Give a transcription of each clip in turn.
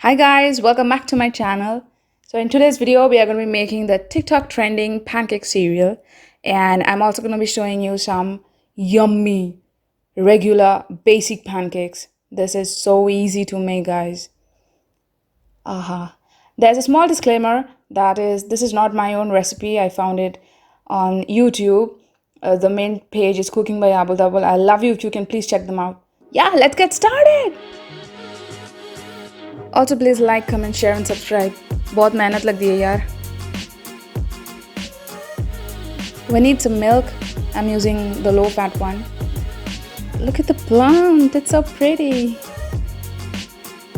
Hi guys, welcome back to my channel. So in today's video, we are going to be making the TikTok trending pancake cereal, and I'm also going to be showing you some yummy, regular, basic pancakes. This is so easy to make, guys. There's a small disclaimer that is, this is not my own recipe. I found it on YouTube. The main page is Cooking by Abul Double. I love you if you can please check them out. Yeah, let's get started. Also, please like, comment, share and subscribe. बहुत मेहनत लग दी है यार. We need some milk. I'm using the low fat one. Look at the plant, it's so pretty.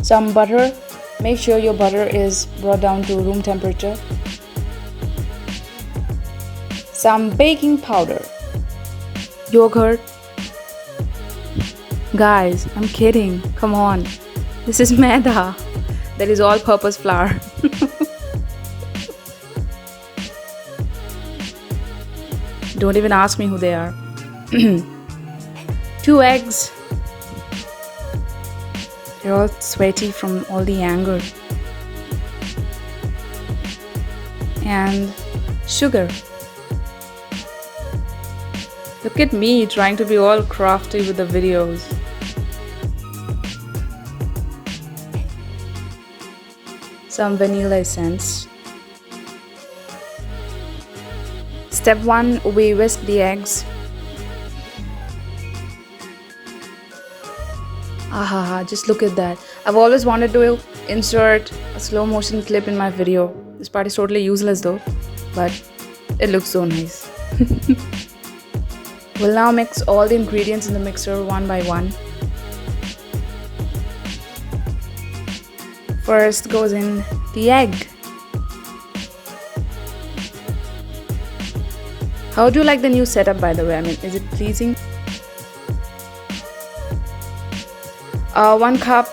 Some butter. Make sure your butter is brought down to room temperature. Some baking powder. Yogurt. Guys, I'm kidding. Come on. This is maida. That is all-purpose flour. Don't even ask me who they are. 2 eggs. They're all sweaty from all the anger. And sugar. Look at me trying to be all crafty with the videos. Some vanilla essence. Step 1, we whisk the eggs. Just look at that. I've always wanted to insert a slow motion clip in my video. This part is totally useless though, but it looks so nice. We'll now mix all the ingredients in the mixer one by one. First goes in the egg. How do you like the new setup, by the way? I mean, is it pleasing? 1 cup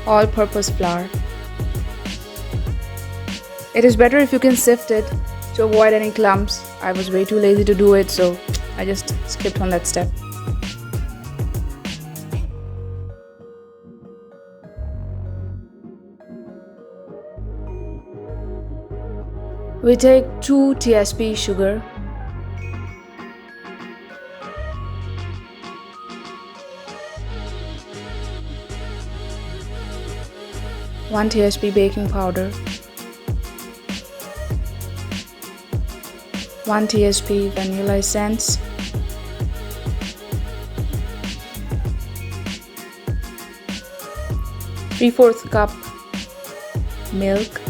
all-purpose flour. It is better if you can sift it to avoid any clumps. I was way too lazy to do it, so I just skipped on that step. We take 2 TSP sugar. One TSP baking powder. 1 TSP vanilla essence. 3/4 cup milk.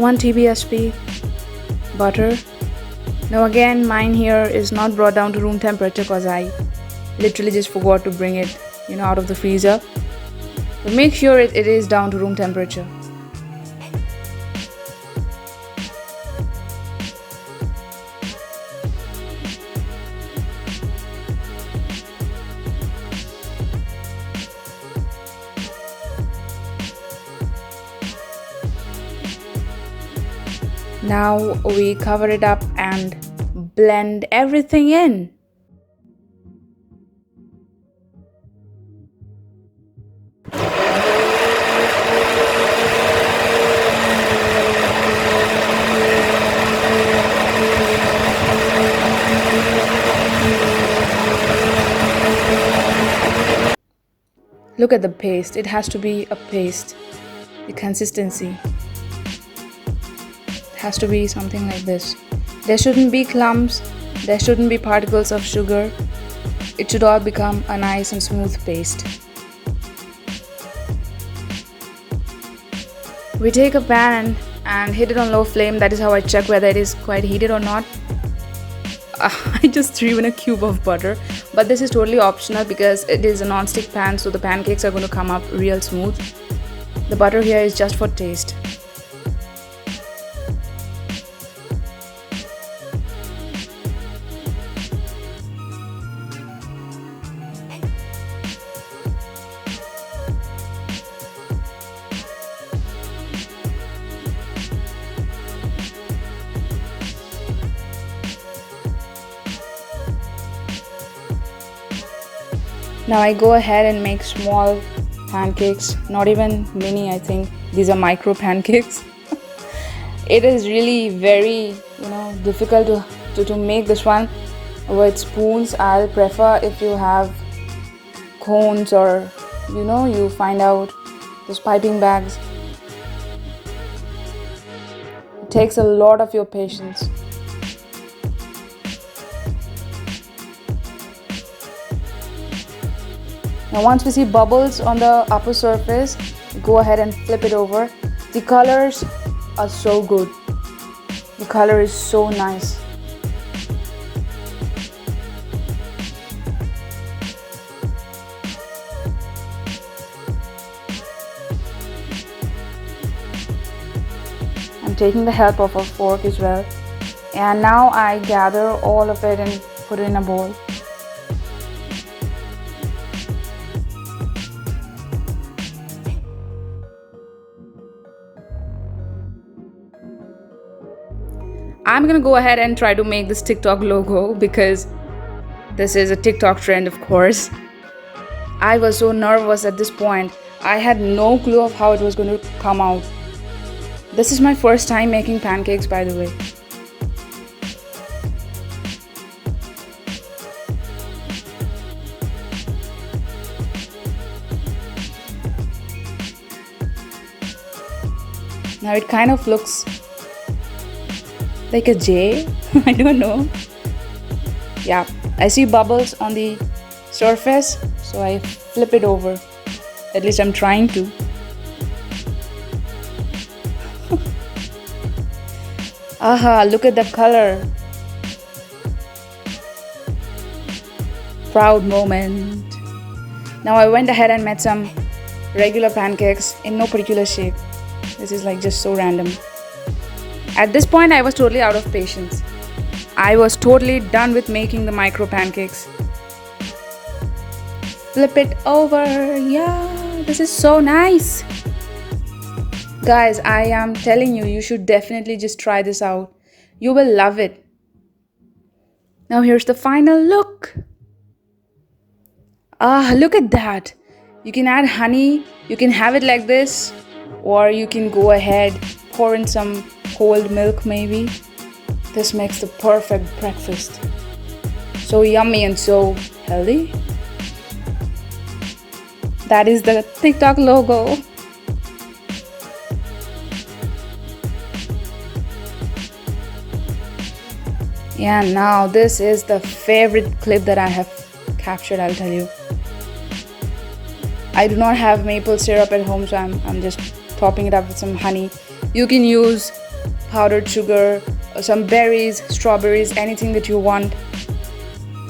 1 TBSP butter. Now again, mine here is not brought down to room temperature because I literally just forgot to bring it, out of the freezer. But make sure it is down to room temperature. Now we cover it up and blend everything in. Look at the paste. It has to be a paste. The consistency has to be something like this. There shouldn't be clumps, there shouldn't be particles of sugar. It should all become a nice and smooth paste. We take a pan and hit it on low flame. That is how I check whether it is quite heated or not. I just threw in a cube of butter, but this is totally optional because it is a non-stick pan, so the pancakes are going to come up real smooth. The butter here is just for taste. Now I go ahead and make small pancakes, not even mini, I think these are micro pancakes. It is really very, difficult to make this one with spoons. I'll prefer if you have cones, or you find out those piping bags. It takes a lot of your patience. Now once we see bubbles on the upper surface, go ahead and flip it over. The colors are so good. The color is so nice. I'm taking the help of a fork as well. And now I gather all of it and put it in a bowl. I'm gonna go ahead and try to make this TikTok logo because this is a TikTok trend, of course. I was so nervous at this point. I had no clue of how it was going to come out. This is my first time making pancakes, by the way. Now it kind of looks like a J. I don't know. Yeah, I see bubbles on the surface, so I flip it over. At least I'm trying to. Aha, look at the color. Proud moment. Now I went ahead and made some regular pancakes in no particular shape. This is like just so random. At this point, I was totally out of patience. I was totally done with making the micro pancakes. Flip it over. Yeah, this is so nice. Guys, I am telling you, you should definitely just try this out. You will love it. Now here's the final look. Ah, look at that. You can add honey. You can have it like this. Or you can go ahead, pour in some cold milk maybe. This makes the perfect breakfast. So yummy and so healthy. That is the TikTok logo. Yeah, now this is the favorite clip that I have captured, I'll tell you. I do not have maple syrup at home, so I'm just topping it up with some honey. You can use powdered sugar, some berries, strawberries, anything that you want.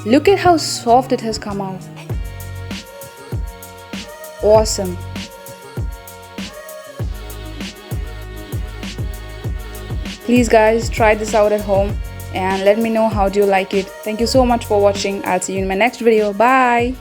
Look at how soft it has come out. Awesome. Please guys, try this out at home and let me know how do you like it. Thank you so much for watching. I'll see you in my next video. Bye.